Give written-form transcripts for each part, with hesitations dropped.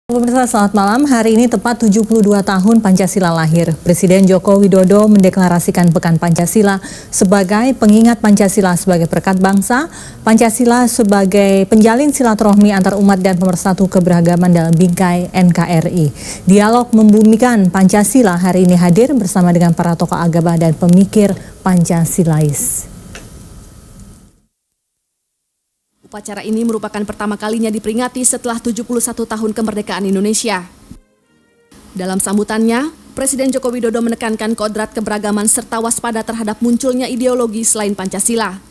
Pemirsa, selamat malam. Hari ini tepat 72 tahun Pancasila lahir. Presiden Joko Widodo mendeklarasikan Pekan Pancasila sebagai pengingat Pancasila sebagai perekat bangsa, Pancasila sebagai penjalin silaturahmi antar umat dan pemersatu keberagaman dalam bingkai NKRI. Dialog membumikan Pancasila hari ini hadir bersama dengan para tokoh agama dan pemikir Pancasilais. Upacara ini merupakan pertama kalinya diperingati setelah 71 tahun kemerdekaan Indonesia. Dalam sambutannya, Presiden Joko Widodo menekankan kodrat keberagaman serta waspada terhadap munculnya ideologi selain Pancasila.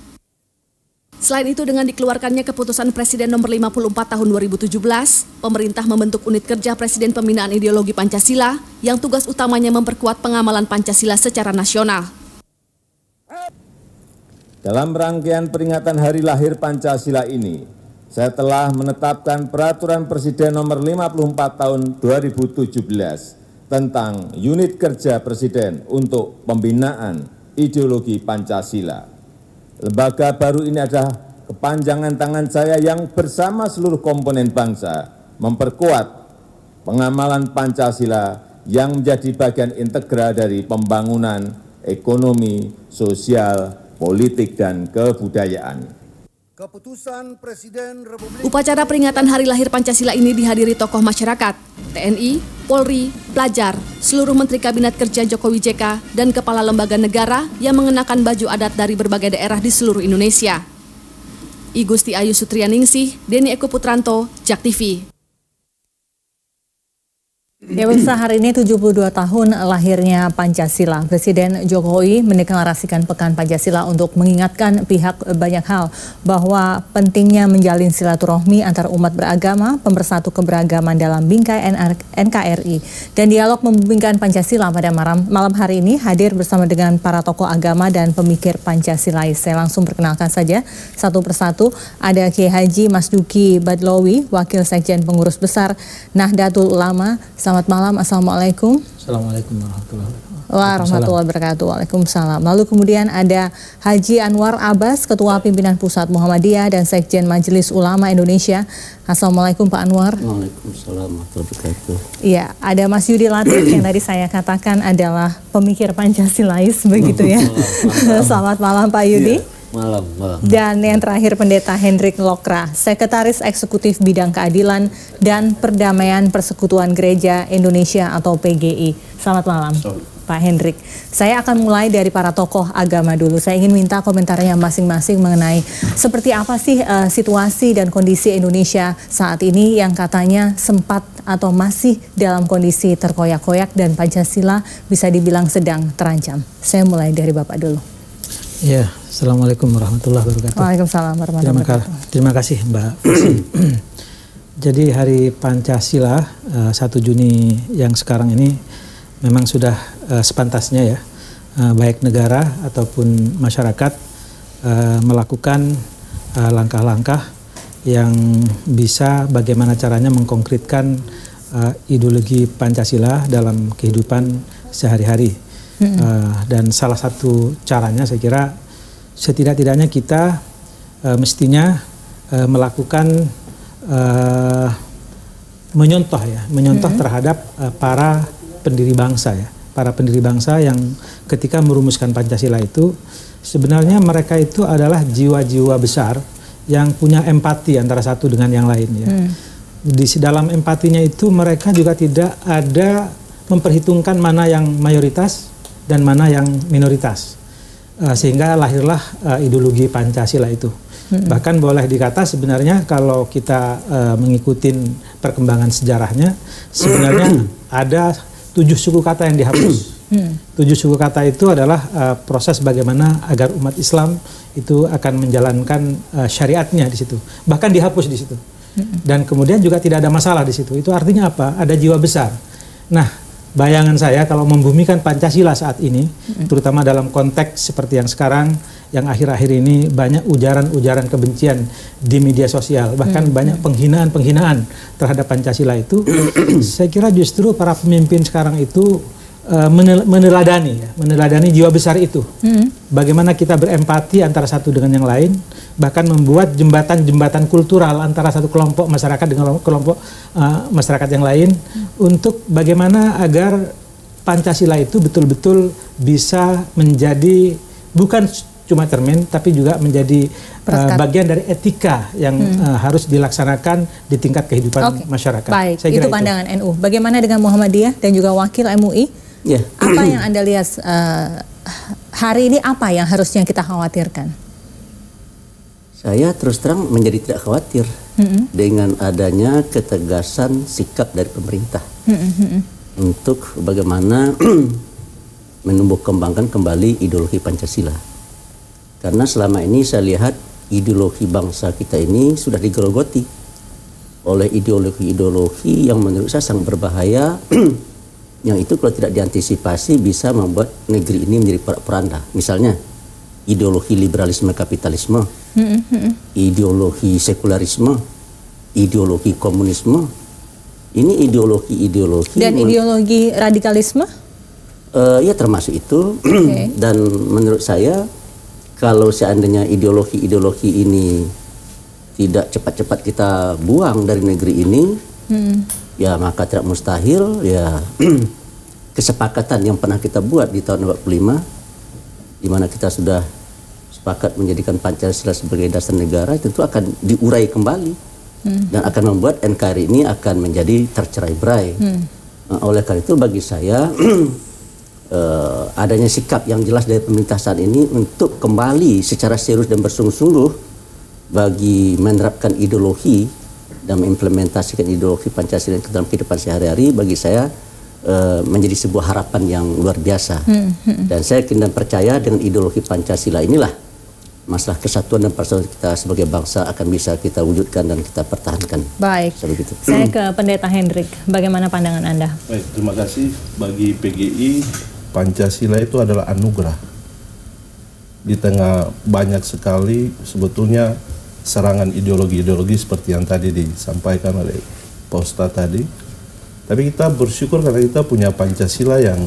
Selain itu, dengan dikeluarkannya keputusan Presiden nomor 54 tahun 2017, pemerintah membentuk unit kerja Presiden Pembinaan Ideologi Pancasila yang tugas utamanya memperkuat pengamalan Pancasila secara nasional. Dalam rangkaian peringatan hari lahir Pancasila ini, saya telah menetapkan Peraturan Presiden nomor 54 tahun 2017 tentang unit kerja Presiden untuk pembinaan ideologi Pancasila. Lembaga baru ini adalah kepanjangan tangan saya yang bersama seluruh komponen bangsa memperkuat pengamalan Pancasila yang menjadi bagian integral dari pembangunan ekonomi, sosial, politik, dan kebudayaan. Keputusan Presiden Republik Upacara peringatan Hari Lahir Pancasila ini dihadiri tokoh masyarakat, TNI, Polri, pelajar, seluruh Menteri Kabinet Kerja Jokowi JK, dan kepala lembaga negara yang mengenakan baju adat dari berbagai daerah di seluruh Indonesia. I Gusti Ayu Sutrianingsih, Denny Eko Putranto, JAK TV. Ya, pemirsa, hari ini 72 tahun lahirnya Pancasila. Presiden Jokowi mendeklarasikan Pekan Pancasila untuk mengingatkan pihak banyak hal bahwa pentingnya menjalin silaturahmi antar umat beragama, pemersatu keberagaman dalam bingkai NKRI. Dan dialog membumikan Pancasila pada malam hari ini hadir bersama dengan para tokoh agama dan pemikir Pancasilais. Saya langsung perkenalkan saja satu persatu. Ada Kiai Haji Mas Duki Badlowi, Wakil Sekjen Pengurus Besar Nahdlatul Ulama. Selamat malam, Assalamualaikum. Assalamualaikum warahmatullahi wabarakatuh. Waalaikumsalam. Lalu kemudian ada Haji Anwar Abbas, Ketua Pimpinan Pusat Muhammadiyah dan Sekjen Majelis Ulama Indonesia. Assalamualaikum Pak Anwar. Waalaikumsalam warahmatullahi wabarakatuh. Iya, ada Mas Yudi Latif yang tadi saya katakan adalah pemikir Pancasilais, begitu ya. Selamat malam Pak Yudi. Ya. Malam. Dan yang terakhir Pendeta Hendrik Lokra, Sekretaris Eksekutif Bidang Keadilan dan Perdamaian Persekutuan Gereja Indonesia atau PGI. Selamat malam Pak Hendrik. Saya akan mulai dari para tokoh agama dulu. Saya ingin minta komentarnya masing-masing mengenai seperti apa sih situasi dan kondisi Indonesia saat ini yang katanya sempat atau masih dalam kondisi terkoyak-koyak dan Pancasila bisa dibilang sedang terancam. Saya mulai dari Bapak dulu. Ya, Assalamualaikum warahmatullahi wabarakatuh. Waalaikumsalam warahmatullahi wabarakatuh. Terima kasih Mbak. Jadi hari Pancasila 1 Juni yang sekarang ini memang sudah sepantasnya ya, baik negara ataupun masyarakat melakukan langkah-langkah yang bisa bagaimana caranya mengkonkretkan ideologi Pancasila dalam kehidupan sehari-hari. Dan salah satu caranya saya kira setidak-tidaknya kita mestinya melakukan menyontoh terhadap para pendiri bangsa ya, para pendiri bangsa yang ketika merumuskan Pancasila itu sebenarnya mereka itu adalah jiwa-jiwa besar yang punya empati antara satu dengan yang lain ya. Di dalam empatinya itu mereka juga tidak ada memperhitungkan mana yang mayoritas dan mana yang minoritas, sehingga lahirlah ideologi Pancasila itu. Bahkan boleh dikata sebenarnya kalau kita mengikuti perkembangan sejarahnya, sebenarnya ada 7 suku kata yang dihapus. 7 suku kata itu adalah proses bagaimana agar umat Islam itu akan menjalankan syariatnya di situ. Bahkan dihapus di situ. Dan kemudian juga tidak ada masalah di situ. Itu artinya apa? Ada jiwa besar. Nah, bayangan saya kalau membumikan Pancasila saat ini, terutama dalam konteks seperti yang sekarang, yang akhir-akhir ini banyak ujaran-ujaran kebencian di media sosial, bahkan banyak penghinaan-penghinaan terhadap Pancasila itu, saya kira justru para pemimpin sekarang itu meneladani jiwa besar itu. Bagaimana kita berempati antara satu dengan yang lain, bahkan membuat jembatan-jembatan kultural antara satu kelompok masyarakat dengan kelompok masyarakat yang lain, untuk bagaimana agar Pancasila itu betul-betul bisa menjadi bukan cuma cermin, tapi juga menjadi bagian dari etika yang harus dilaksanakan di tingkat kehidupan masyarakat. Baik, itu pandangan NU. Bagaimana dengan Muhammadiyah dan juga Wakil MUI? Ya. Apa yang Anda lihat hari ini, apa yang harusnya kita khawatirkan? Saya terus terang menjadi tidak khawatir dengan adanya ketegasan sikap dari pemerintah untuk bagaimana menumbuh kembangkan kembali ideologi Pancasila. Karena selama ini saya lihat ideologi bangsa kita ini sudah digerogoti oleh ideologi-ideologi yang menurut saya sangat berbahaya, yang itu kalau tidak diantisipasi bisa membuat negeri ini menjadi porak-poranda. Misalnya ideologi liberalisme kapitalisme, ideologi sekularisme, ideologi komunisme. Ini ideologi-ideologi. Dan ideologi radikalisme? Ya termasuk itu. Dan menurut saya kalau seandainya ideologi-ideologi ini tidak cepat-cepat kita buang dari negeri ini, ya maka tidak mustahil ya kesepakatan yang pernah kita buat di tahun 45, di mana kita sudah sepakat menjadikan Pancasila sebagai dasar negara, tentu akan diurai kembali dan akan membuat NKRI ini akan menjadi tercerai-berai. Oleh karena itu bagi saya adanya sikap yang jelas dari pemerintah saat ini untuk kembali secara serius dan bersungguh-sungguh bagi menerapkan ideologi dan mengimplementasikan ideologi Pancasila ke dalam kehidupan sehari-hari, bagi saya menjadi sebuah harapan yang luar biasa. Dan saya yakin dan percaya dengan ideologi Pancasila inilah masalah kesatuan dan persatuan kita sebagai bangsa akan bisa kita wujudkan dan kita pertahankan. Baik, saya ke Pendeta Hendrik, bagaimana pandangan Anda? Baik, terima kasih. Bagi PGI, Pancasila itu adalah anugerah. Di tengah banyak sekali sebetulnya serangan ideologi-ideologi seperti yang tadi disampaikan oleh Pak Ustadz tadi. Tapi kita bersyukur karena kita punya Pancasila yang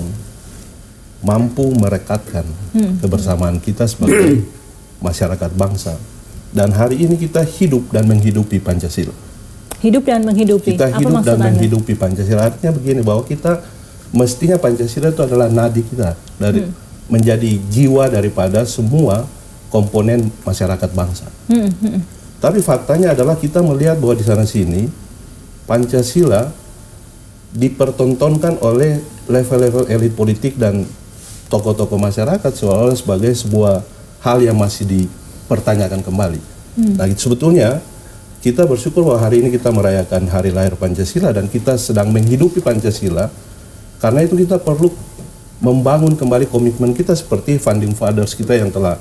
mampu merekatkan kebersamaan kita sebagai masyarakat bangsa. Dan hari ini kita hidup dan menghidupi Pancasila. Hidup dan menghidupi? Kita hidup dan menghidupi Pancasila. Artinya begini, bahwa kita mestinya Pancasila itu adalah nadi kita, dari menjadi jiwa daripada semua komponen masyarakat bangsa. Tapi faktanya adalah kita melihat bahwa di sana sini Pancasila dipertontonkan oleh level-level elit politik dan tokoh-tokoh masyarakat seolah-olah sebagai sebuah hal yang masih dipertanyakan kembali. Nah, sebetulnya kita bersyukur bahwa hari ini kita merayakan hari lahir Pancasila dan kita sedang menghidupi Pancasila. Karena itu kita perlu membangun kembali komitmen kita seperti founding fathers kita yang telah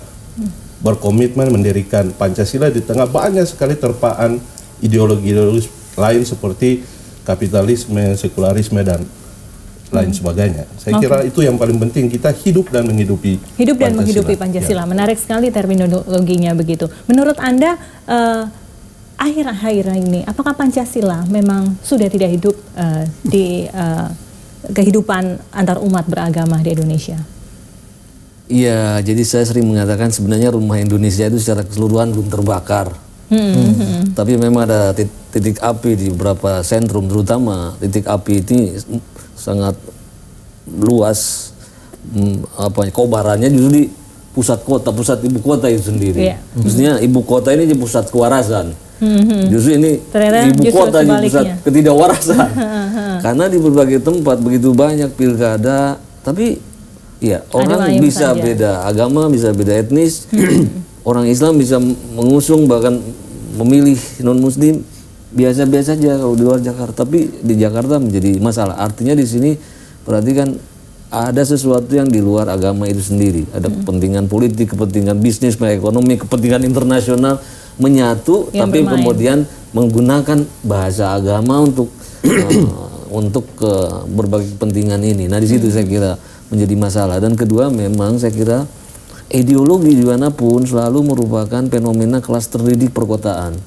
berkomitmen mendirikan Pancasila di tengah banyak sekali terpaan ideologi-ideologi lain seperti kapitalisme, sekularisme, dan lain sebagainya. Saya kira itu yang paling penting, kita hidup dan menghidupi Pancasila. Menarik sekali terminologinya begitu. Menurut Anda, akhir-akhir ini, apakah Pancasila memang sudah tidak hidup di kehidupan antar umat beragama di Indonesia? Iya, jadi saya sering mengatakan sebenarnya rumah Indonesia itu secara keseluruhan belum terbakar. Tapi memang ada titik api di beberapa sentrum, terutama titik api ini sangat luas. Kobarannya justru di pusat kota, pusat ibu kota itu sendiri. Maksudnya ibu kota ini di pusat kewarasan. Justru ini ibu kota di pusat ketidakwarasan. Karena di berbagai tempat begitu banyak pilkada, tapi ya orang bisa beda agama, bisa beda etnis. Orang Islam bisa mengusung bahkan memilih non-Muslim biasa-biasa saja kalau di luar Jakarta, tapi di Jakarta menjadi masalah. Artinya di sini berarti kan ada sesuatu yang di luar agama itu sendiri. Ada kepentingan politik, kepentingan bisnis, ekonomi, kepentingan internasional menyatu, yang tapi bermain. Kemudian menggunakan bahasa agama untuk berbagai kepentingan ini. Nah di situ saya kira menjadi masalah. Dan kedua, memang saya kira ideologi dimanapun selalu merupakan fenomena kelas terdidik perkotaan.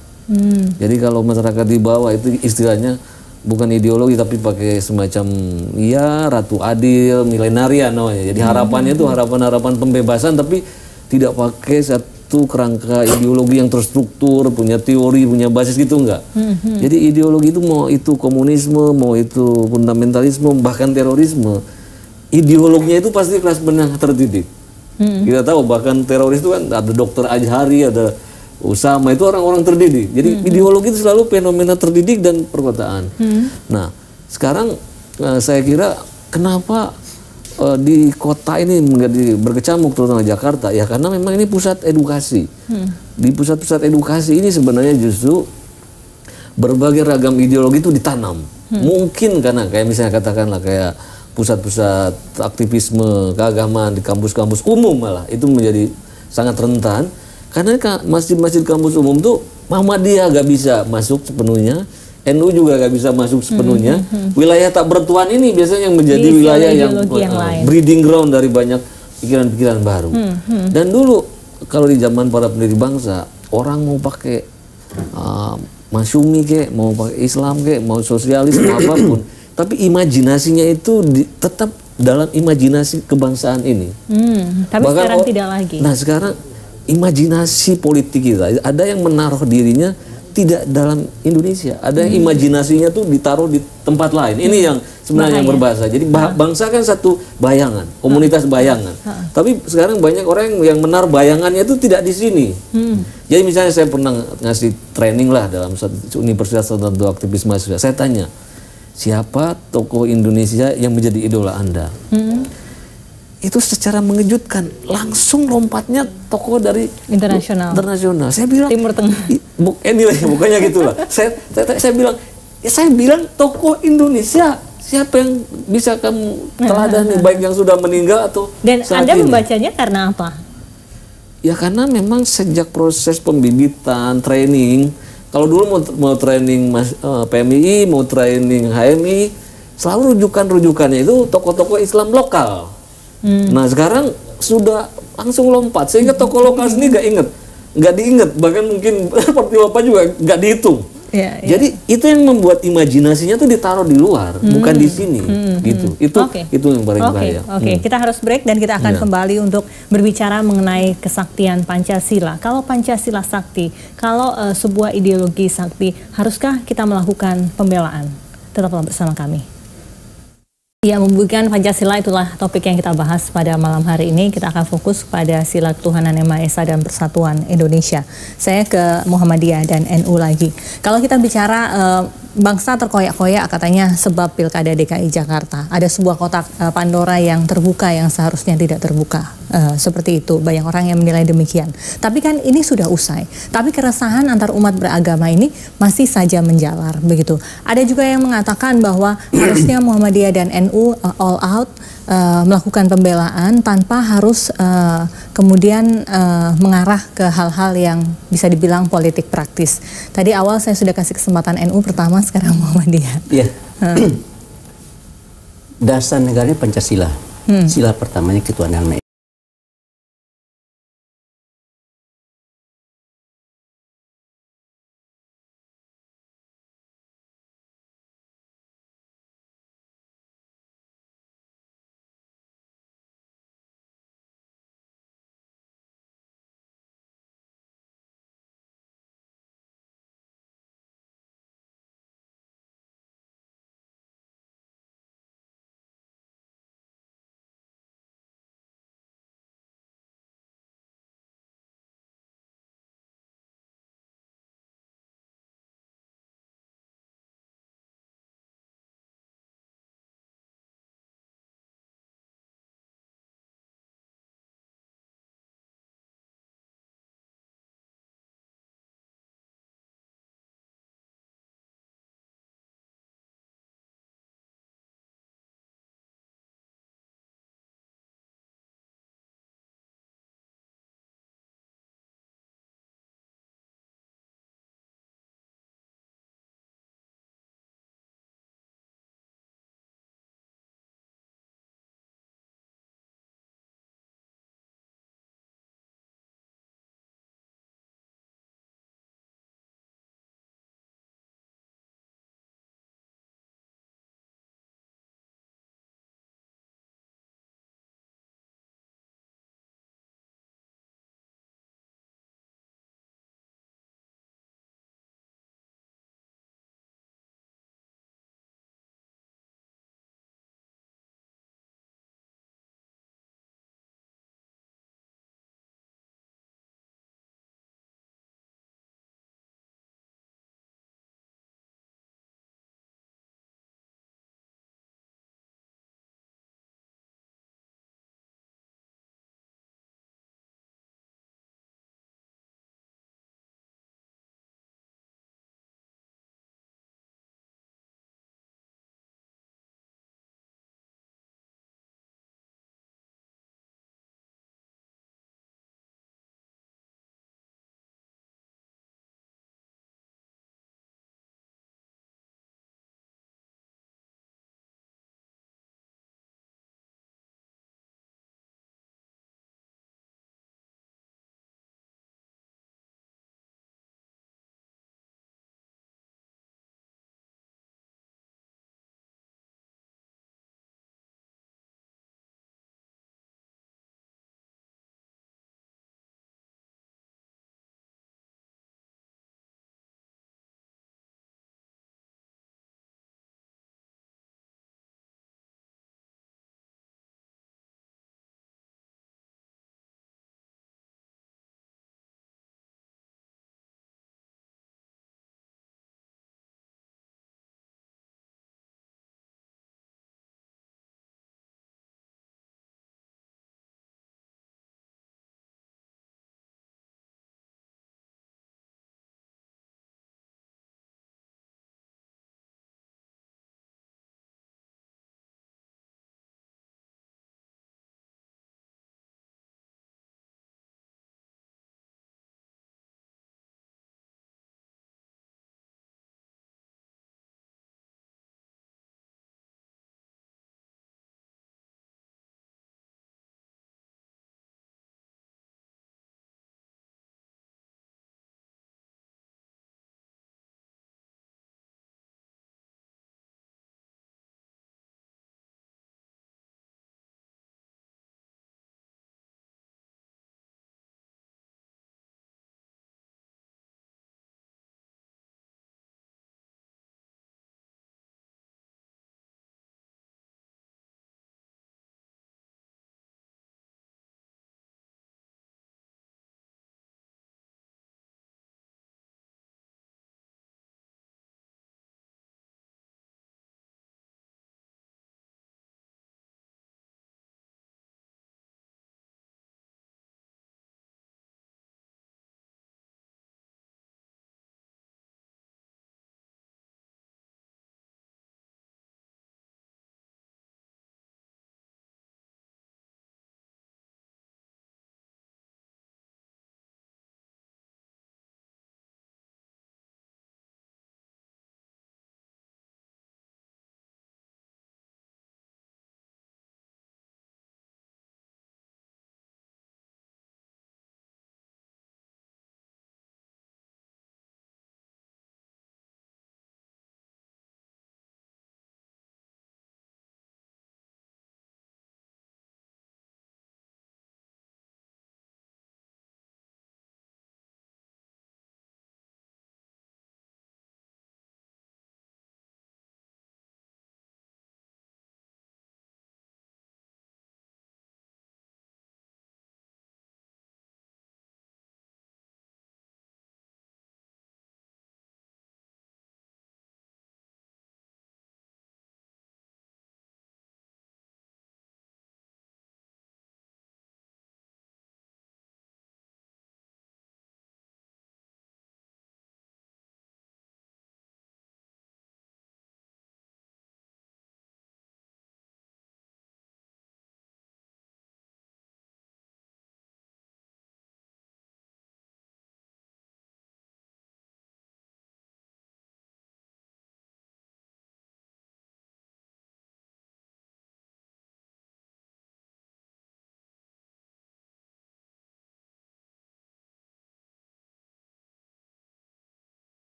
Jadi kalau masyarakat di bawah itu istilahnya bukan ideologi tapi pakai semacam ya ratu adil, millenarian namanya. Jadi harapannya itu harapan-harapan pembebasan tapi tidak pakai satu kerangka ideologi yang terstruktur, punya teori, punya basis gitu enggak. Jadi ideologi itu mau itu komunisme, mau itu fundamentalisme, bahkan terorisme, ideologinya itu pasti kelas menengah terdidik. Kita tahu bahkan teroris itu kan ada Dr. Ajhari, ada Usama, itu orang-orang terdidik. Jadi ideologi itu selalu fenomena terdidik dan perkotaan. Nah, sekarang saya kira kenapa di kota ini menjadi berkecamuk terutama Jakarta, ya karena memang ini pusat edukasi. Di pusat-pusat edukasi ini sebenarnya justru berbagai ragam ideologi itu ditanam. Mungkin karena kayak misalnya katakanlah kayak pusat-pusat aktivisme keagamaan di kampus-kampus umum malah itu menjadi sangat rentan. Karena masjid-masjid kampus umum tuh Muhammadiyah gak bisa masuk sepenuhnya, NU juga gak bisa masuk sepenuhnya. Wilayah tak bertuan ini biasanya yang menjadi wilayah yang breeding ground dari banyak pikiran-pikiran baru. Dan dulu kalau di zaman para pendiri bangsa, orang mau pakai Masyumi kek, mau pakai Islam kek, mau sosialis, mau apapun, tapi imajinasinya itu tetap dalam imajinasi kebangsaan ini. Tapi bahkan sekarang tidak lagi. Nah sekarang imajinasi politik kita, ada yang menaruh dirinya tidak dalam Indonesia, ada yang imajinasinya tuh ditaruh di tempat lain. Ini yang sebenarnya yang berbahasa. Jadi bangsa kan satu bayangan, komunitas bayangan. Tapi sekarang banyak orang yang menaruh bayangannya itu tidak di sini. Jadi misalnya saya pernah ngasih training lah dalam universitas tertentu aktivis mahasiswa. Saya tanya, siapa tokoh Indonesia yang menjadi idola Anda? Itu secara mengejutkan langsung lompatnya tokoh dari internasional. Saya bilang Timur Tengah. Bukannya gitulah. Saya bilang tokoh Indonesia. Siapa yang bisa kamu teladani, baik yang sudah meninggal atau dan saat Anda ini? Membacanya karena apa? Ya karena memang sejak proses pembibitan, training. Kalau dulu mau training PMI, mau training HMI, selalu rujukannya itu tokoh-tokoh Islam lokal. Nah sekarang sudah langsung lompat sehingga tokoh lokal sendiri nggak diingat, bahkan mungkin seperti Bapak juga nggak dihitung. Jadi itu yang membuat imajinasinya tuh ditaruh di luar, bukan di sini, gitu. Itu yang paling bahaya. Kita harus break dan kita akan kembali untuk berbicara mengenai kesaktian Pancasila. Kalau Pancasila sakti, kalau sebuah ideologi sakti, haruskah kita melakukan pembelaan? Tetaplah bersama kami. Ya, membuktikan Pancasila itulah topik yang kita bahas pada malam hari ini. Kita akan fokus pada sila ketuhanan yang Maha Esa dan Persatuan Indonesia. Saya ke Muhammadiyah dan NU lagi. Kalau kita bicara bangsa terkoyak-koyak katanya sebab Pilkada DKI Jakarta. Ada sebuah kotak Pandora yang terbuka yang seharusnya tidak terbuka. Seperti itu, banyak orang yang menilai demikian. Tapi kan ini sudah usai. Tapi keresahan antar umat beragama ini masih saja menjalar, begitu. Ada juga yang mengatakan bahwa harusnya Muhammadiyah dan NU all out melakukan pembelaan tanpa harus kemudian mengarah ke hal-hal yang bisa dibilang politik praktis. Tadi awal saya sudah kasih kesempatan NU pertama, sekarang Muhammadiyah. Iya. Dasar negaranya Pancasila. Sila pertamanya ketuhanan yang Maha Esa.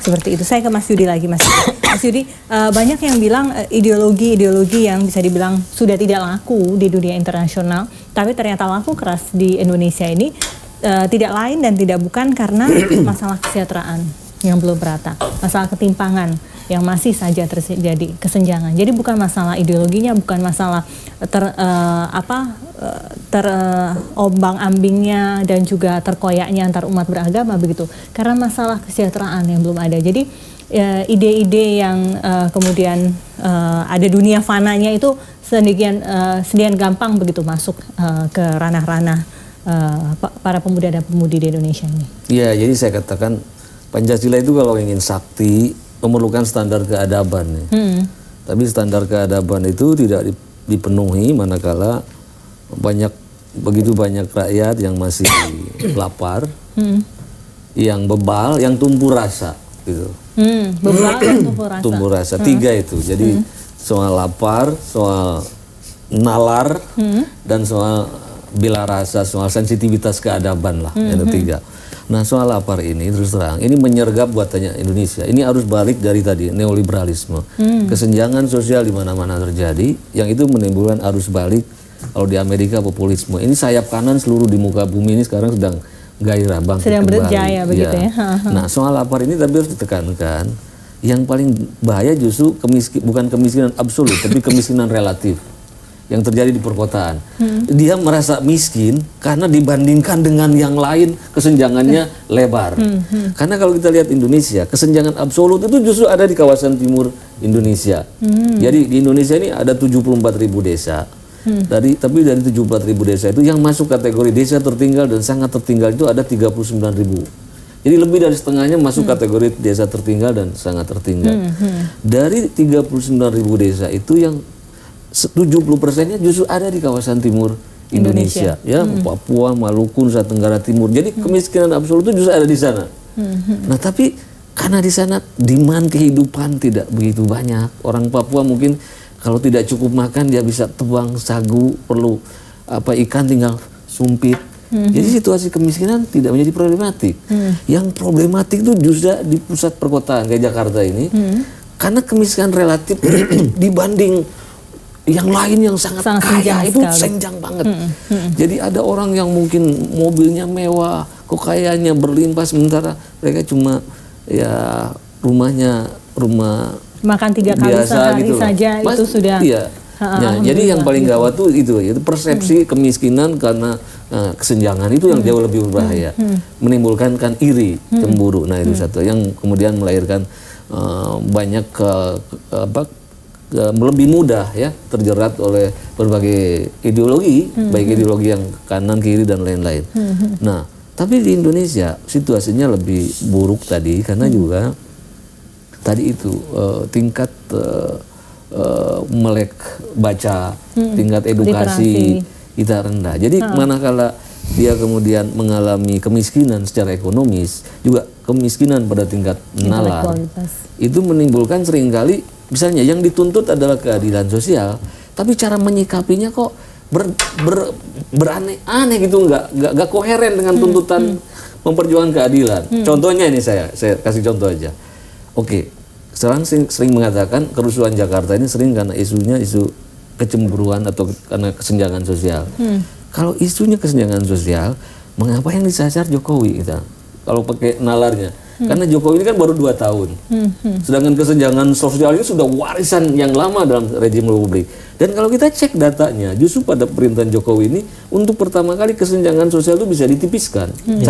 Seperti itu. Saya ke Mas Yudi lagi, Mas Yudi. Banyak yang bilang ideologi yang bisa dibilang sudah tidak laku di dunia internasional, tapi ternyata laku keras di Indonesia ini tidak lain dan tidak bukan karena masalah kesejahteraan yang belum merata, masalah ketimpangan yang masih saja terjadi, kesenjangan. Jadi bukan masalah ideologinya, bukan masalah terombang-ambingnya dan juga terkoyaknya antar umat beragama begitu. Karena masalah kesejahteraan yang belum ada. Jadi ide-ide yang kemudian ada dunia fananya itu sedemikian gampang begitu masuk ke ranah-ranah para pemuda dan pemudi di Indonesia ini. Iya, jadi saya katakan Pancasila itu kalau ingin sakti memerlukan standar keadaban. Tapi standar keadaban itu tidak dipenuhi manakala begitu banyak rakyat yang masih lapar, yang bebal, yang tumbuh rasa gitu. Bebal dan tumbuh rasa. 3 itu. Jadi soal lapar, soal nalar, dan soal bila rasa, soal sensitivitas keadaban lah. Itu 3. Nah, soal lapar ini terus terang, ini menyergap buatannya Indonesia. Ini arus balik dari tadi neoliberalisme, kesenjangan sosial di mana-mana terjadi, yang itu menimbulkan arus balik. Kalau di Amerika populisme, ini sayap kanan seluruh di muka bumi ini sekarang sedang gairah bangkit sedang kembali. berjaya begitu ya. Nah, soal lapar ini tapi harus ditekankan, yang paling bahaya justru bukan kemiskinan absolut, tapi kemiskinan relatif yang terjadi di perkotaan. Dia merasa miskin karena dibandingkan dengan yang lain kesenjangannya lebar. Karena kalau kita lihat Indonesia, kesenjangan absolut itu justru ada di kawasan timur Indonesia. Jadi di Indonesia ini ada 74.000 desa. Tapi dari 74.000 desa itu yang masuk kategori desa tertinggal dan sangat tertinggal itu ada 39.000. Jadi lebih dari setengahnya masuk kategori desa tertinggal dan sangat tertinggal. Dari 39.000 desa itu yang 70%-nya justru ada di kawasan timur Indonesia. Ya, Papua, Maluku, Nusa Tenggara Timur. Jadi kemiskinan absolut itu justru ada di sana. Nah, tapi karena di sana demand kehidupan tidak begitu banyak. Orang Papua mungkin kalau tidak cukup makan dia bisa tebang sagu, perlu ikan tinggal sumpit. Jadi situasi kemiskinan tidak menjadi problematik. Yang problematik itu justru di pusat perkotaan kayak Jakarta ini. Karena kemiskinan relatif dibanding yang lain yang sangat kaya itu senjang banget. Jadi ada orang yang mungkin mobilnya mewah, kekayaannya berlimpah, sementara mereka cuma ya rumah makan 3 kali sehari gitu saja itu sudah. Iya. Nah, jadi yang paling gawat tuh itu persepsi kemiskinan karena kesenjangan itu yang jauh lebih berbahaya, menimbulkan kan iri, cemburu. Nah, itu satu yang kemudian melahirkan banyak lebih mudah ya terjerat oleh berbagai ideologi, baik ideologi yang kanan, kiri dan lain-lain. Nah, tapi di Indonesia situasinya lebih buruk tadi karena juga tadi itu tingkat melek baca, tingkat edukasi kita rendah. Jadi manakala dia kemudian mengalami kemiskinan secara ekonomis, juga kemiskinan pada tingkat nalar, itu menimbulkan seringkali misalnya yang dituntut adalah keadilan sosial, tapi cara menyikapinya kok beraneh-aneh gitu, nggak koheren dengan tuntutan memperjuangkan keadilan. Contohnya ini saya kasih contoh aja. Oke, sekarang sering mengatakan kerusuhan Jakarta ini sering karena isunya isu kecemburuan atau karena kesenjangan sosial. Kalau isunya kesenjangan sosial, mengapa yang disasar Jokowi kita? Kalau pakai nalarnya. Karena Jokowi ini kan baru 2 tahun. Sedangkan kesenjangan sosial ini sudah warisan yang lama dalam rejim republik. Dan kalau kita cek datanya, justru pada pemerintahan Jokowi ini untuk pertama kali kesenjangan sosial itu bisa ditipiskan 1%.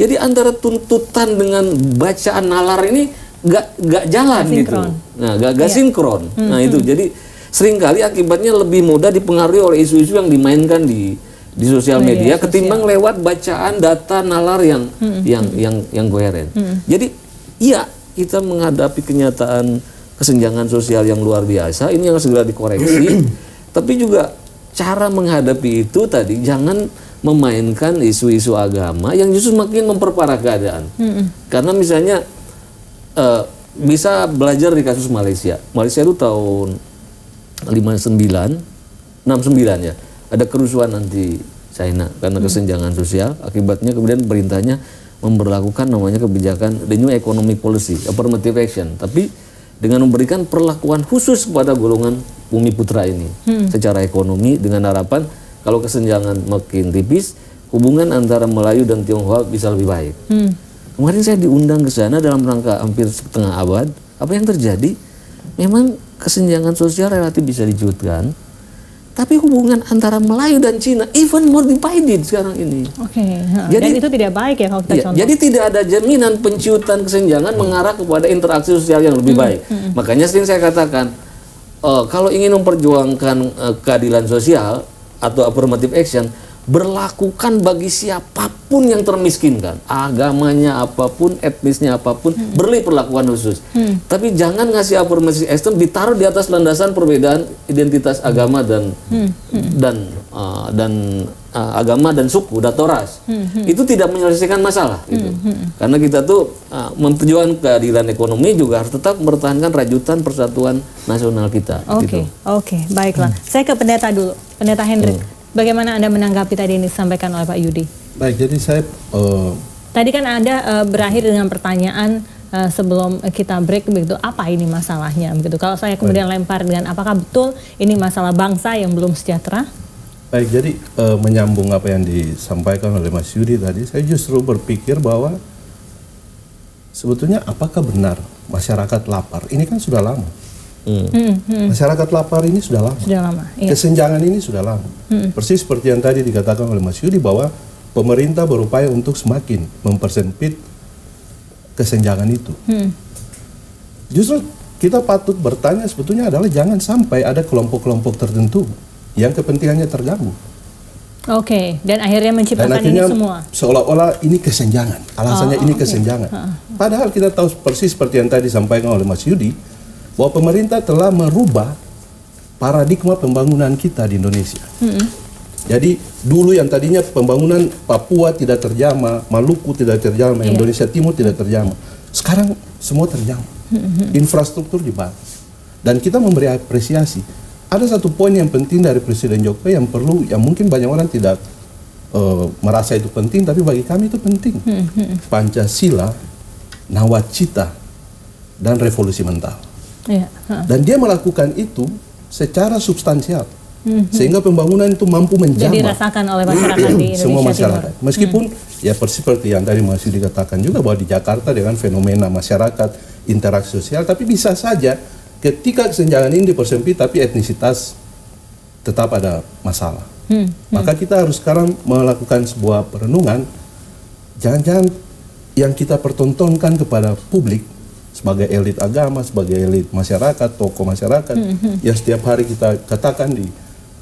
Jadi antara tuntutan dengan bacaan nalar ini nggak jalan gitu. Nah, nggak sinkron. Nah, itu jadi seringkali akibatnya lebih mudah dipengaruhi oleh isu-isu yang dimainkan di sosial media ketimbang lewat bacaan data nalar yang koheren. Jadi iya, kita menghadapi kenyataan kesenjangan sosial yang luar biasa, ini yang segera dikoreksi. Tapi juga cara menghadapi itu tadi jangan memainkan isu-isu agama yang justru makin memperparah keadaan. Karena misalnya bisa belajar di kasus Malaysia. Malaysia itu tahun 69 ya. Ada kerusuhan anti China karena kesenjangan sosial, akibatnya kemudian pemerintahnya memberlakukan namanya kebijakan the new economic policy, affirmative action, tapi dengan memberikan perlakuan khusus kepada golongan bumi putra ini secara ekonomi, dengan harapan kalau kesenjangan makin tipis, hubungan antara Melayu dan Tionghoa bisa lebih baik. Kemarin saya diundang ke sana dalam rangka hampir setengah abad. Apa yang terjadi? Memang kesenjangan sosial relatif bisa diwujudkan, tapi hubungan antara Melayu dan Cina even more divided sekarang ini. Jadi dan itu tidak baik ya kalau kita contoh. Jadi tidak ada jaminan penciutan kesenjangan mengarah kepada interaksi sosial yang lebih baik. Makanya sering saya katakan, kalau ingin memperjuangkan keadilan sosial atau affirmative action, berlakukan bagi siapapun yang termiskinkan, agamanya apapun, etnisnya apapun, beri perlakuan khusus. Tapi jangan ngasih affirmative action ditaruh di atas landasan perbedaan identitas agama dan agama dan suku, datoras. Itu tidak menyelesaikan masalah. Gitu. Karena kita tuh memperjuangkan keadilan ekonomi juga harus tetap mempertahankan rajutan persatuan nasional kita. Oke, baiklah. Saya ke pendeta dulu, pendeta Hendrik. Bagaimana Anda menanggapi tadi ini disampaikan oleh Pak Yudi? Baik, jadi saya... Tadi kan Anda berakhir dengan pertanyaan sebelum kita break, begitu, apa ini masalahnya? Begitu. Kalau saya kemudian lempar dengan apakah betul ini masalah bangsa yang belum sejahtera? Baik, jadi menyambung apa yang disampaikan oleh Mas Yudi tadi, saya justru berpikir bahwa sebetulnya apakah benar masyarakat lapar? Ini kan sudah lama. Masyarakat lapar ini sudah lama. Iya. Kesenjangan ini sudah lama. Persis seperti yang tadi dikatakan oleh Mas Yudi bahwa pemerintah berupaya untuk semakin mempersempit kesenjangan itu. Justru kita patut bertanya sebetulnya adalah jangan sampai ada kelompok-kelompok tertentu yang kepentingannya terganggu. Dan akhirnya menciptakan ini semua. Seolah-olah ini kesenjangan. Alasannya ini kesenjangan. Padahal kita tahu persis seperti yang tadi disampaikan oleh Mas Yudi, bahwa pemerintah telah merubah paradigma pembangunan kita di Indonesia. Jadi dulu yang tadinya pembangunan Papua tidak terjamah, Maluku tidak terjamah, Indonesia Timur tidak terjamah. Sekarang semua terjamah. Infrastruktur dibangun. Dan kita memberi apresiasi. Ada satu poin yang penting dari Presiden Jokowi yang perlu, yang mungkin banyak orang tidak merasa itu penting, tapi bagi kami itu penting. Pancasila, nawacita, dan revolusi mental. Dan dia melakukan itu secara substansial, sehingga pembangunan itu mampu menjamah. Jadi dirasakan oleh masyarakat di Indonesia semua masyarakat. Timur. Meskipun ya seperti yang tadi Mas Yudi dikatakan juga bahwa di Jakarta dengan fenomena masyarakat, interaksi sosial, tapi bisa saja ketika kesenjangan ini dipersempit tapi etnisitas tetap ada masalah. Maka kita harus sekarang melakukan sebuah perenungan, jangan-jangan yang kita pertontonkan kepada publik sebagai elit agama, sebagai elit masyarakat, tokoh masyarakat, yang setiap hari kita katakan di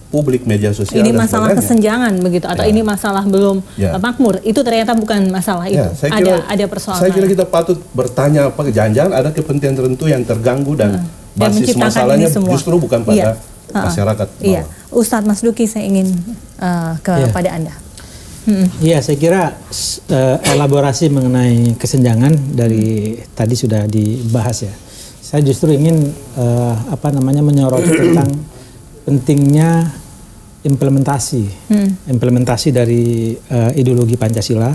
publik, media sosial. Ini masalah kesenjangan begitu, atau ini masalah belum makmur, itu ternyata bukan masalah itu. Ada persoalan. Saya kira kita patut bertanya, apa jangan-jangan ada kepentingan tertentu yang terganggu dan basis masalahnya justru bukan pada masyarakat. Ustadz Mas Duki, saya ingin kepada Anda. Iya, saya kira elaborasi mengenai kesenjangan dari tadi sudah dibahas ya. Saya justru ingin menyoroti tentang pentingnya implementasi dari ideologi Pancasila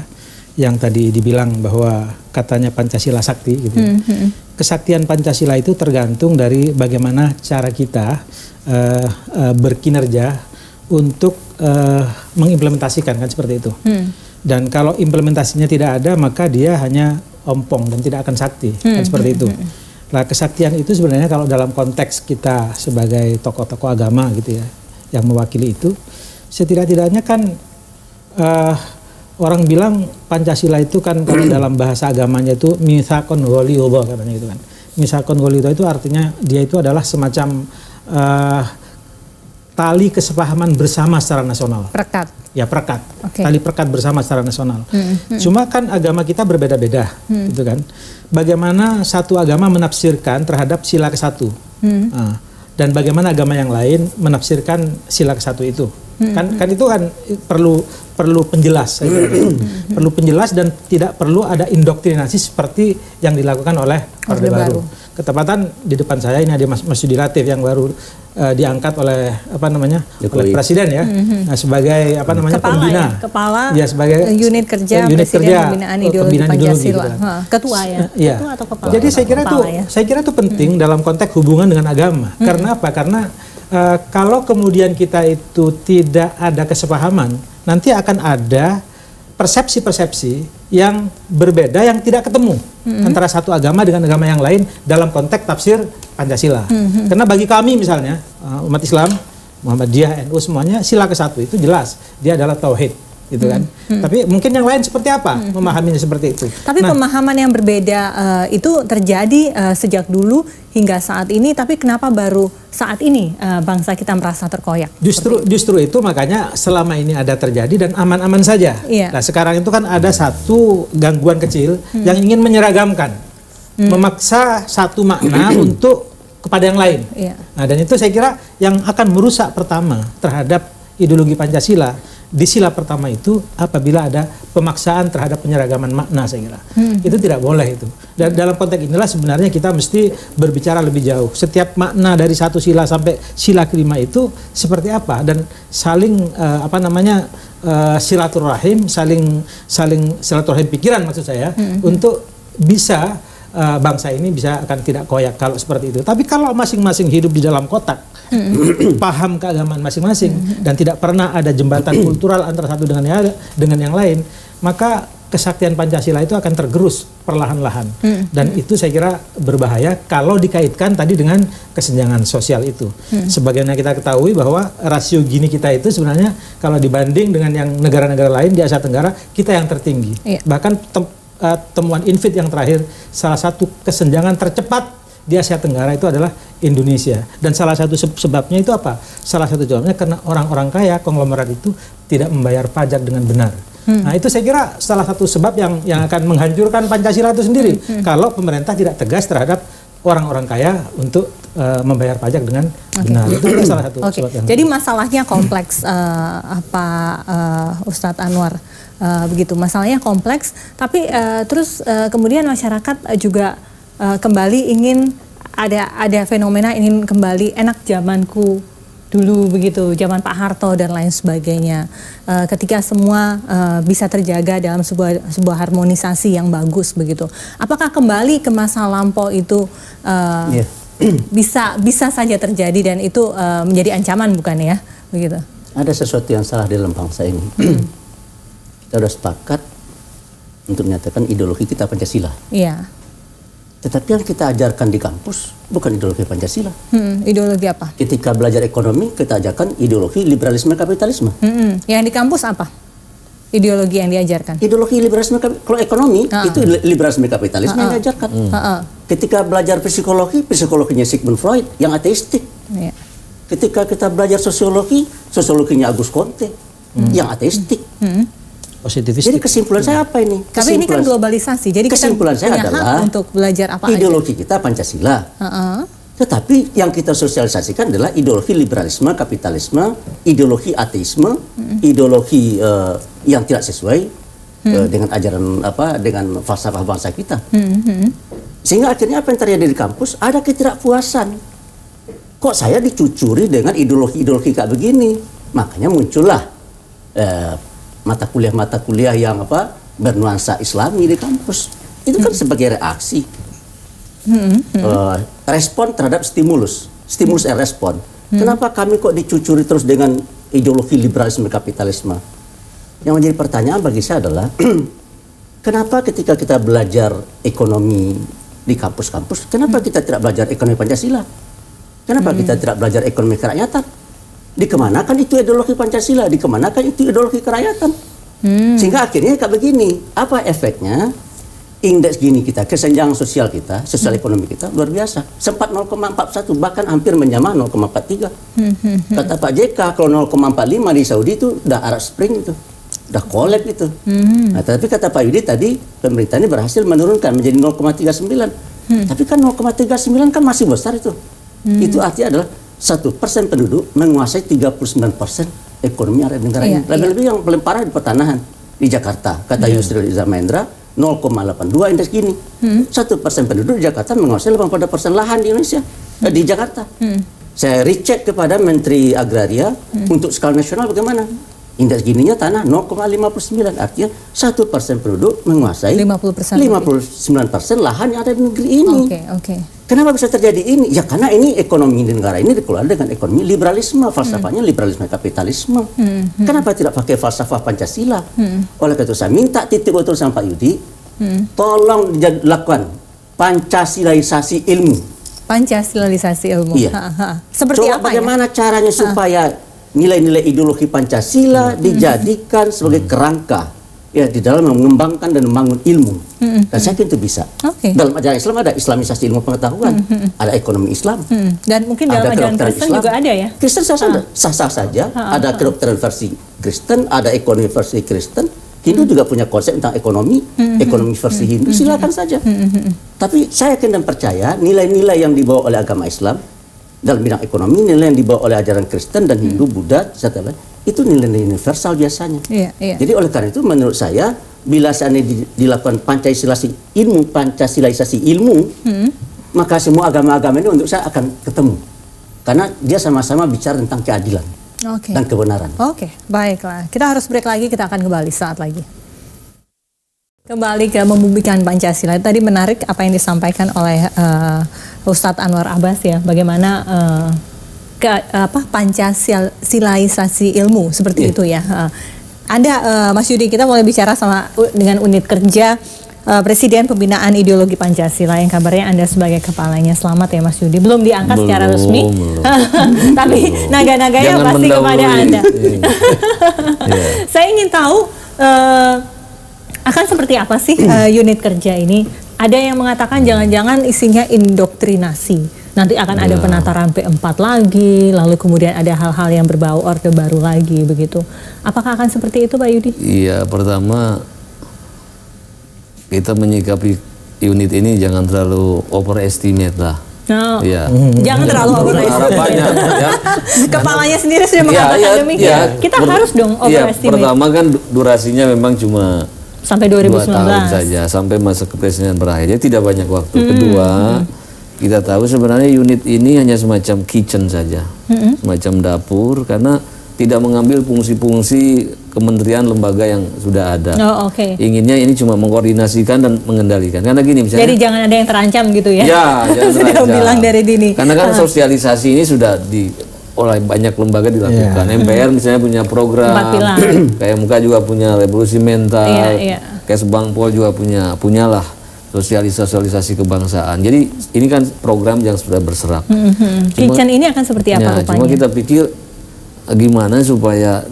yang tadi dibilang bahwa katanya Pancasila sakti gitu. Kesaktian Pancasila itu tergantung dari bagaimana cara kita berkinerja untuk mengimplementasikan, kan seperti itu. Dan kalau implementasinya tidak ada, maka dia hanya ompong dan tidak akan sakti, kan seperti itu. Nah, kesaktian itu sebenarnya kalau dalam konteks kita sebagai tokoh-tokoh agama gitu ya, yang mewakili itu, setidak-tidaknya kan orang bilang Pancasila itu kan kalau dalam bahasa agamanya itu mitsaqun ghalidha katanya gitu kan. Mitsaqun ghalidha itu artinya dia itu adalah semacam tali kesepahaman bersama secara nasional. Perekat. Ya, perekat. Tali perekat bersama secara nasional. Cuma kan agama kita berbeda-beda, gitu kan. Bagaimana satu agama menafsirkan terhadap sila ke-1. Dan bagaimana agama yang lain menafsirkan sila ke-1 itu. Kan itu kan perlu penjelas. Perlu penjelas dan tidak perlu ada indoktrinasi seperti yang dilakukan oleh Orde Baru. ketepatan di depan saya ini ada Mas Yudi Latif yang baru diangkat oleh oleh Presiden ya, nah, sebagai pembina, kepala ya, sebagai unit kerja pembinaan ideologi Pancasila, gitu. Ketua ya, ketua atau kepala. Jadi saya kira itu penting dalam konteks hubungan dengan agama. Karena apa? Karena kalau kemudian kita itu tidak ada kesepahaman, nanti akan ada persepsi-persepsi yang berbeda yang tidak ketemu antara satu agama dengan agama yang lain dalam konteks tafsir Pancasila. Karena bagi kami misalnya umat Islam, Muhammadiyah, NU semuanya sila ke-1 itu jelas dia adalah tauhid, gitu kan. Tapi mungkin yang lain seperti apa memahaminya seperti itu. Tapi pemahaman yang berbeda itu terjadi sejak dulu hingga saat ini, tapi kenapa baru saat ini bangsa kita merasa terkoyak? Justru itu makanya selama ini ada terjadi dan aman-aman saja. Nah sekarang itu kan ada satu gangguan kecil yang ingin menyeragamkan, memaksa satu makna untuk kepada yang lain. Nah dan itu saya kira yang akan merusak pertama terhadap ideologi Pancasila. Di sila pertama itu apabila ada pemaksaan terhadap penyeragaman makna, saya kira itu tidak boleh itu. Dan dalam konteks inilah sebenarnya kita mesti berbicara lebih jauh. Setiap makna dari satu sila sampai sila kelima itu seperti apa dan saling silaturahim, saling silaturahim pikiran maksud saya untuk bisa bangsa ini bisa akan tidak koyak kalau seperti itu. Tapi kalau masing-masing hidup di dalam kotak, paham keagamaan masing-masing dan tidak pernah ada jembatan kultural antara satu dengan yang lain, maka kesaktian Pancasila itu akan tergerus perlahan-lahan. Dan itu saya kira berbahaya kalau dikaitkan tadi dengan kesenjangan sosial itu. Sebagaimana kita ketahui bahwa rasio Gini kita itu sebenarnya kalau dibanding dengan yang negara-negara lain di Asia Tenggara, kita yang tertinggi. Bahkan temuan INFIT yang terakhir, salah satu kesenjangan tercepat di Asia Tenggara itu adalah Indonesia. Dan salah satu sebabnya itu apa? Salah satu jawabnya karena orang-orang kaya, konglomerat itu tidak membayar pajak dengan benar. Nah itu saya kira salah satu sebab yang akan menghancurkan Pancasila itu sendiri. Kalau pemerintah tidak tegas terhadap orang-orang kaya untuk membayar pajak dengan benar. Itu salah satu sebab yang. Jadi masalahnya kompleks, Ustadz Anwar. Begitu, masalahnya kompleks, tapi terus kemudian masyarakat juga kembali ingin ada fenomena ingin kembali enak zamanku dulu begitu, zaman Pak Harto dan lain sebagainya. Ketika semua bisa terjaga dalam sebuah harmonisasi yang bagus begitu. Apakah kembali ke masa lampau itu bisa saja terjadi dan itu menjadi ancaman bukan ya, begitu? Ada sesuatu yang salah dalam bangsa ini. Kita sudah sepakat untuk menyatakan ideologi kita Pancasila. Iya. Tetapi yang kita ajarkan di kampus bukan ideologi Pancasila. Ideologi apa? Ketika belajar ekonomi, kita ajarkan ideologi liberalisme kapitalisme. Yang di kampus apa? Ideologi yang diajarkan? Ideologi liberalisme, kalau ekonomi itu liberalisme kapitalisme yang diajarkan. Ketika belajar psikologi, psikologinya Sigmund Freud yang ateistik. Ketika kita belajar sosiologi, sosiologinya Auguste Comte yang ateistik. Jadi kesimpulan saya apa ini? Tapi ini kan globalisasi. Jadi kesimpulan kita saya adalah untuk belajar apa ideologi kita Pancasila. Tetapi yang kita sosialisasikan adalah ideologi liberalisme, kapitalisme, ideologi ateisme, ideologi yang tidak sesuai dengan ajaran dengan falsafah bangsa kita. Sehingga akhirnya apa yang terjadi di kampus? Ada ketidakpuasan. Kok saya dicucuri dengan ideologi-ideologi kayak begini? Makanya muncullah mata kuliah yang bernuansa Islami di kampus. Itu kan sebagai reaksi respon terhadap stimulus and respon. Kenapa kami kok dicucuri terus dengan ideologi liberalisme kapitalisme? Yang menjadi pertanyaan bagi saya adalah kenapa ketika kita belajar ekonomi di kampus-kampus, kenapa kita tidak belajar ekonomi Pancasila? Kenapa kita tidak belajar ekonomi kerakyatan? Dikemanakan itu ideologi Pancasila, dikemanakan itu ideologi kerakyatan. Sehingga akhirnya kayak begini, apa efeknya? Indeks Gini kita, kesenjangan sosial kita, sosial ekonomi kita luar biasa. Sempat 0,41, bahkan hampir menjamah 0,43. Kata Pak JK, kalau 0,45 di Saudi itu udah Arab Spring itu, udah kolab itu. Nah, tapi kata Pak Yudi tadi, pemerintah ini berhasil menurunkan menjadi 0,39. Tapi kan 0,39 kan masih besar itu. Itu artinya adalah 1% penduduk menguasai 39% ekonomi area negara ini. Lebih-lebih yang paling parah di pertanahan di Jakarta. Kata Yusril Iza Mahendra, 0,82 indeks Gini. 1% penduduk di Jakarta menguasai 80% lahan di Indonesia, di Jakarta. Saya recheck kepada Menteri Agraria untuk skala nasional bagaimana. Indeks Gininya tanah 0,59, artinya 1% penduduk menguasai 59% lahan yang ada di negeri ini. Kenapa bisa terjadi ini? Ya karena ini ekonomi di negara ini dikelola dengan ekonomi liberalisme, falsafahnya liberalisme kapitalisme. Kenapa tidak pakai falsafah Pancasila? Oleh karena itu saya minta titik betul sama Pak Yudi, tolong dilakukan Pancasilaisasi ilmu. Pancasilaisasi ilmu. Iya. Seperti coba apa bagaimana caranya supaya nilai-nilai ideologi Pancasila dijadikan sebagai kerangka ya di dalam mengembangkan dan membangun ilmu. Dan saya kira itu bisa. Dalam ajaran Islam ada Islamisasi ilmu pengetahuan, ada ekonomi Islam. Dan mungkin dalam ajaran Kristen juga ada ya? Kristen sah-sah saja. Ada kedokteran versi Kristen, ada ekonomi versi Kristen. Hindu juga punya konsep tentang ekonomi, ekonomi versi Hindu. Silakan saja. Tapi saya yakin dan percaya nilai-nilai yang dibawa oleh agama Islam dalam bidang ekonomi, nilai yang dibawa oleh ajaran Kristen dan Hindu, Buddha, etc. Itu nilai-nilai universal biasanya. Jadi oleh karena itu menurut saya bila seandainya dilakukan Pancasilaisasi ilmu, maka semua agama-agama ini untuk saya akan ketemu. Karena dia sama-sama bicara tentang keadilan dan kebenaran. Baiklah. Kita harus break lagi, kita akan kembali saat lagi. Kembali ke membumikan Pancasila. Tadi menarik apa yang disampaikan oleh Ustadz Anwar Abbas ya, bagaimana Pancasilaisasi ilmu seperti itu ya. Mas Yudi, kita mulai bicara dengan unit kerja Presiden Pembinaan Ideologi Pancasila yang kabarnya Anda sebagai kepalanya. Selamat ya Mas Yudi. Belum diangkat secara resmi, tapi naga-naganya pasti kepada Anda. Saya ingin tahu akan seperti apa sih unit kerja ini? Ada yang mengatakan jangan-jangan isinya indoktrinasi. Nanti akan ada penataran P4 lagi, lalu kemudian ada hal-hal yang berbau Orde Baru lagi, begitu. Apakah akan seperti itu Pak Yudi? Iya, pertama kita menyikapi unit ini jangan terlalu overestimate lah. Jangan terlalu overestimate. Kepalanya sendiri sudah mengatakan demikian. Kita harus dong overestimate. Pertama kan durasinya memang cuma sampai 2019 tahun saja, sampai masa kepresidenan berakhir. Jadi tidak banyak waktu. Kedua, kita tahu sebenarnya unit ini hanya semacam kitchen saja, semacam dapur, karena tidak mengambil fungsi-fungsi kementerian lembaga yang sudah ada. Inginnya ini cuma mengkoordinasikan dan mengendalikan. Karena gini misalnya. Jadi jangan ada yang terancam gitu ya? Ya, jangan terancam. Bilang dari dini. Karena kan sosialisasi ini sudah oleh banyak lembaga dilakukan. MPR misalnya punya program, KMK juga punya revolusi mental, Kesbangpol juga punyalah sosialisasi kebangsaan. Jadi ini kan program yang sudah berserak. Kitchen ini akan seperti apa rupanya? Cuma kita pikir gimana supaya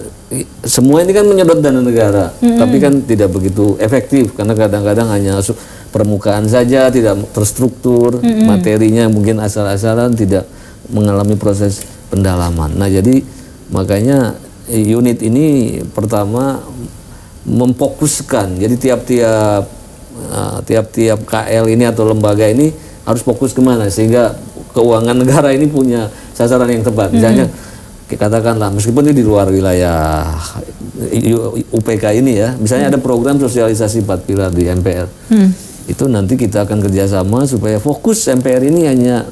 semua ini kan menyedot dana negara, tapi kan tidak begitu efektif karena kadang-kadang hanya permukaan saja, tidak terstruktur, materinya mungkin asal-asalan, tidak mengalami proses pendalaman. Nah, jadi makanya unit ini pertama memfokuskan. Jadi tiap-tiap KL ini atau lembaga ini harus fokus kemana sehingga keuangan negara ini punya sasaran yang tepat. Misalnya katakanlah meskipun ini di luar wilayah UPK ini ya, misalnya ada program sosialisasi 4 pilar di MPR. Itu nanti kita akan kerjasama supaya fokus MPR ini hanya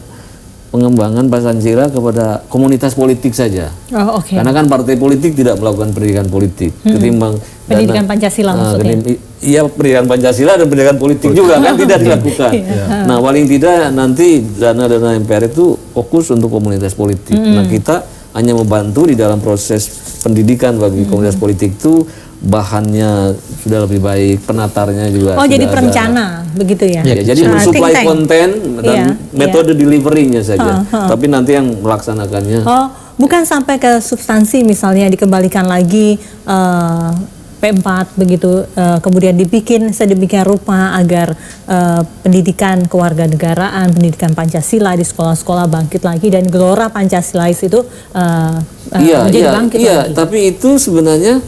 pengembangan Pancasila kepada komunitas politik saja. Karena kan partai politik tidak melakukan pendidikan politik, ketimbang pendidikan Pancasila maksudnya. Iya, pendidikan Pancasila dan pendidikan politik juga kan tidak dilakukan. Nah, paling tidak nanti dana-dana MPR itu fokus untuk komunitas politik. Nah, kita hanya membantu di dalam proses pendidikan bagi komunitas politik itu, bahannya sudah lebih baik, penatarnya juga. Jadi perencana begitu ya? Jadi mensuplai konten dan metode delivery-nya saja. Tapi nanti yang melaksanakannya. Bukan sampai ke substansi misalnya dikembalikan lagi P4 begitu, kemudian dibikin sedemikian rupa agar pendidikan kewarganegaraan, pendidikan Pancasila di sekolah-sekolah bangkit lagi dan gelora Pancasilais itu menjadi bangkit lagi. Tapi itu sebenarnya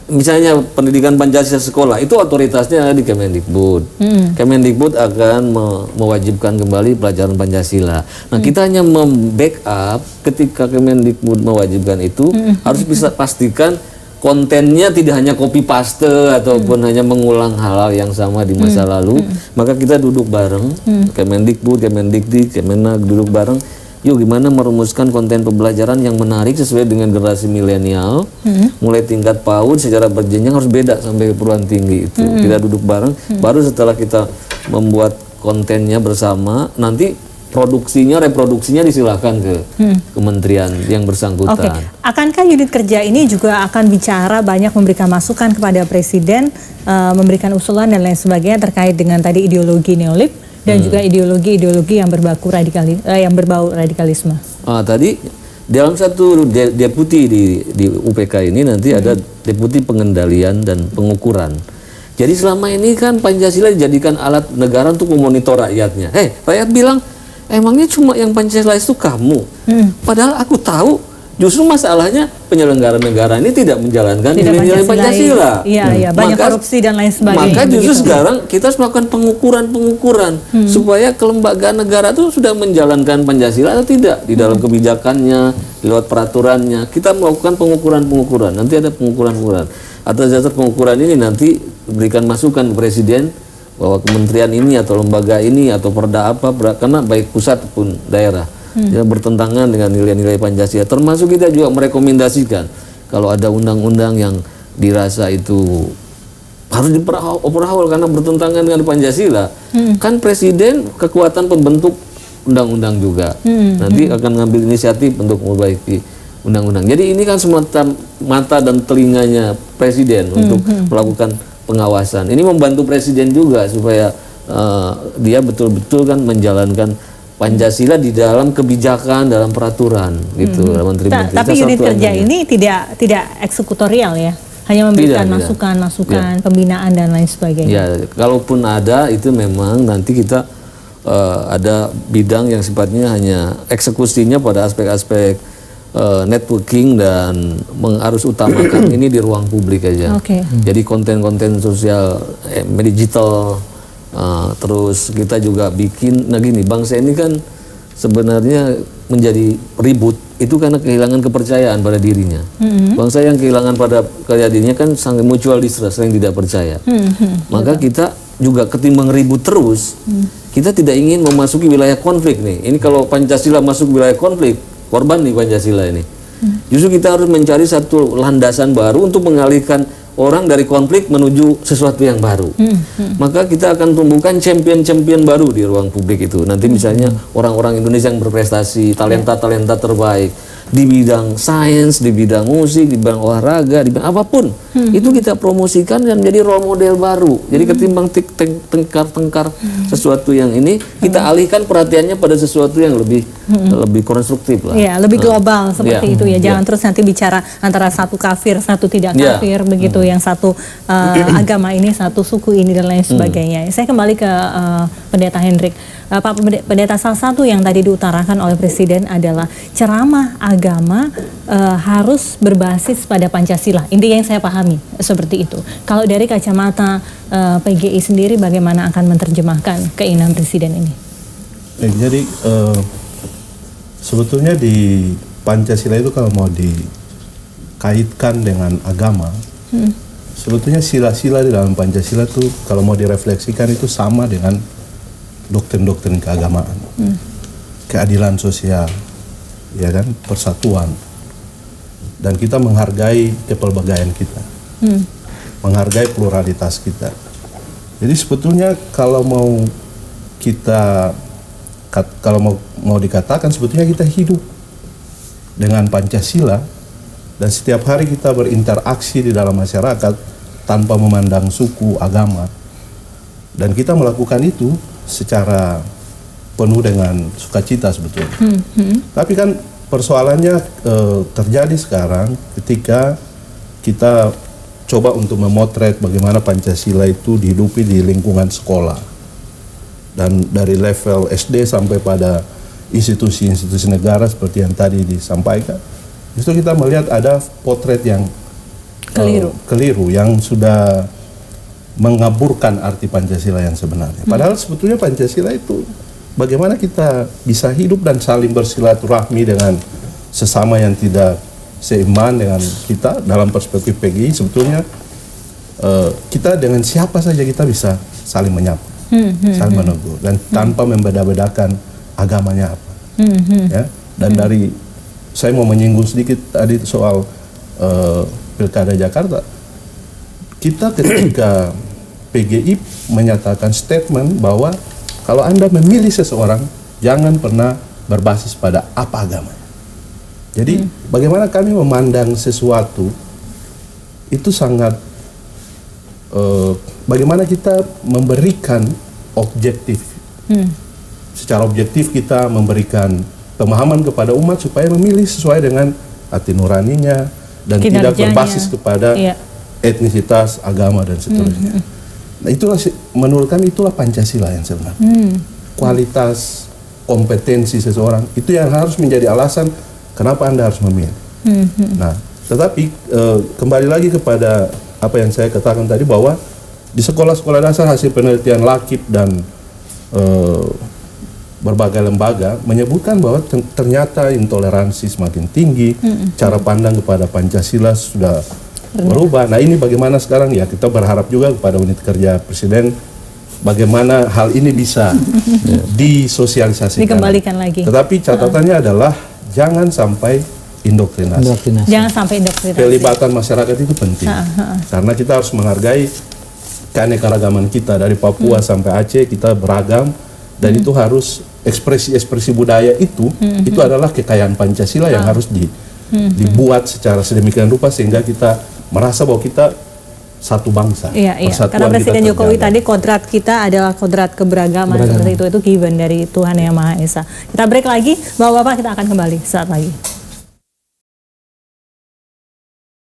misalnya pendidikan Pancasila sekolah itu otoritasnya ada di Kemendikbud. Kemendikbud akan mewajibkan kembali pelajaran Pancasila. Nah, kita hanya membackup ketika Kemendikbud mewajibkan itu, harus bisa pastikan kontennya tidak hanya copy paste ataupun hanya mengulang hal-hal yang sama di masa lalu, maka kita duduk bareng, Kemendikbud, Kemendikti, Kemenag duduk bareng, yuk gimana merumuskan konten pembelajaran yang menarik sesuai dengan generasi milenial, mulai tingkat PAUD secara berjenjang harus beda sampai perguruan tinggi itu. Kita duduk bareng, baru setelah kita membuat kontennya bersama, nanti reproduksinya disilahkan ke kementerian yang bersangkutan. Oke. Akankah unit kerja ini juga akan bicara banyak memberikan masukan kepada Presiden, memberikan usulan dan lain sebagainya terkait dengan tadi ideologi neolib dan juga ideologi-ideologi yang berbau radikalisme? Tadi dalam satu deputi di UPK ini nanti ada deputi pengendalian dan pengukuran. Jadi selama ini kan Pancasila dijadikan alat negara untuk memonitor rakyatnya. Rakyat bilang, emangnya cuma yang Pancasila itu kamu? Padahal aku tahu justru masalahnya penyelenggara negara ini tidak menjalankan nilai-nilai Pancasila. Iya, banyak korupsi dan lain sebagainya. Maka justru sekarang kita harus melakukan pengukuran supaya kelembagaan negara itu sudah menjalankan Pancasila atau tidak di dalam kebijakannya, lewat peraturannya. Kita melakukan pengukuran. Nanti ada pengukuran. Atas dasar pengukuran ini nanti berikan masukan ke Presiden bahwa kementerian ini atau lembaga ini atau perda apa, karena baik pusat pun daerah yang bertentangan dengan nilai-nilai Pancasila, termasuk kita juga merekomendasikan kalau ada undang-undang yang dirasa itu harus diperhaul karena bertentangan dengan Pancasila, kan Presiden kekuatan pembentuk undang-undang juga nanti akan ngambil inisiatif untuk memperbaiki undang-undang. Jadi ini kan semata mata dan telinganya Presiden untuk melakukan pengawasan. Ini membantu Presiden juga supaya dia betul-betul kan menjalankan Pancasila di dalam kebijakan, dalam peraturan gitu. Menteri-menteri. Tapi unit kerja ini tidak eksekutorial ya, hanya memberikan masukan, pembinaan dan lain sebagainya. Ya, kalaupun ada itu memang nanti kita ada bidang yang sifatnya hanya eksekusinya pada aspek-aspek networking dan harus utamakan ini di ruang publik aja. Jadi konten-konten sosial digital, terus kita juga bikin. Nah gini, bangsa ini kan sebenarnya menjadi ribut itu karena kehilangan kepercayaan pada dirinya. Bangsa yang kehilangan pada dirinya kan sangat mutual distrust, sering tidak percaya. Maka kita juga ketimbang ribut terus, kita tidak ingin memasuki wilayah konflik nih. Ini kalau Pancasila masuk wilayah konflik, korban nih Pancasila ini. Justru kita harus mencari satu landasan baru untuk mengalihkan orang dari konflik menuju sesuatu yang baru. Maka kita akan tumbuhkan champion-champion baru di ruang publik itu. Nanti misalnya orang-orang Indonesia yang berprestasi, talenta-talenta terbaik di bidang sains, di bidang musik, di bidang olahraga, di bidang apapun. Itu kita promosikan dan menjadi role model baru. Jadi ketimbang tengkar-tengkar sesuatu yang ini, kita alihkan perhatiannya pada sesuatu yang lebih konstruktif lah. Ya, lebih global seperti itu ya. Jangan terus nanti bicara antara satu kafir, satu tidak kafir begitu, yang satu agama ini, satu suku ini dan lain sebagainya. Saya kembali ke Pendeta Hendrik. Pak Pendeta, salah satu yang tadi diutarakan oleh Presiden adalah ceramah agama harus berbasis pada Pancasila. Intinya yang saya pahami seperti itu. Kalau dari kacamata PGI sendiri, bagaimana akan menerjemahkan keinginan Presiden ini? Jadi sebetulnya di Pancasila itu kalau mau dikaitkan dengan agama, sebetulnya sila-sila di dalam Pancasila itu kalau mau direfleksikan itu sama dengan doktrin-doktrin keagamaan, keadilan sosial, ya kan, persatuan, dan kita menghargai kepelbagaian kita, menghargai pluralitas kita. Jadi sebetulnya kalau mau dikatakan sebetulnya kita hidup dengan Pancasila dan setiap hari kita berinteraksi di dalam masyarakat tanpa memandang suku, agama, dan kita melakukan itu secara penuh dengan sukacita sebetulnya. Tapi kan persoalannya terjadi sekarang ketika kita coba untuk memotret bagaimana Pancasila itu dihidupi di lingkungan sekolah. Dan dari level SD sampai pada institusi-institusi negara seperti yang tadi disampaikan, justru kita melihat ada potret yang keliru yang sudah mengaburkan arti Pancasila yang sebenarnya. Padahal sebetulnya Pancasila itu bagaimana kita bisa hidup dan saling bersilaturahmi dengan sesama yang tidak seiman dengan kita dalam perspektif PGI. Sebetulnya kita dengan siapa saja kita bisa saling menyapa, saling menegur, dan tanpa membeda-bedakan agamanya apa. Ya. Dan dari saya mau menyinggung sedikit tadi soal Pilkada Jakarta, kita ketika PGI menyatakan statement bahwa kalau Anda memilih seseorang, jangan pernah berbasis pada apa agamanya. Jadi bagaimana kami memandang sesuatu itu sangat bagaimana kita memberikan objektif. Secara objektif kita memberikan pemahaman kepada umat supaya memilih sesuai dengan hati nuraninya dan tidak berbasis kepada etnisitas, agama dan seterusnya. Nah, itulah menurut kami itulah Pancasila yang sebenarnya. Kualitas, kompetensi seseorang itu yang harus menjadi alasan kenapa Anda harus memilih. Nah, tetapi kembali lagi kepada apa yang saya katakan tadi, bahwa di sekolah-sekolah dasar hasil penelitian Lakip dan berbagai lembaga menyebutkan bahwa ternyata intoleransi semakin tinggi, cara pandang kepada Pancasila sudah berubah. Nah, ini bagaimana sekarang ya, kita berharap juga kepada unit kerja Presiden bagaimana hal ini bisa disosialisasikan, dikembalikan lagi. Tetapi catatannya adalah jangan sampai indoktrinasi. Jangan sampai indoktrinasi. Pelibatan masyarakat itu penting. Karena kita harus menghargai keanekaragaman kita dari Papua sampai Aceh, kita beragam, dan itu harus ekspresi-ekspresi budaya itu adalah kekayaan Pancasila yang harus dibuat secara sedemikian rupa sehingga kita merasa bahwa kita satu bangsa. Karena Presiden Jokowi tadi kodrat kita adalah kodrat keberagaman. Seperti itu given dari Tuhan Yang Maha Esa. Kita break lagi, Bapak-bapak, kita akan kembali saat lagi.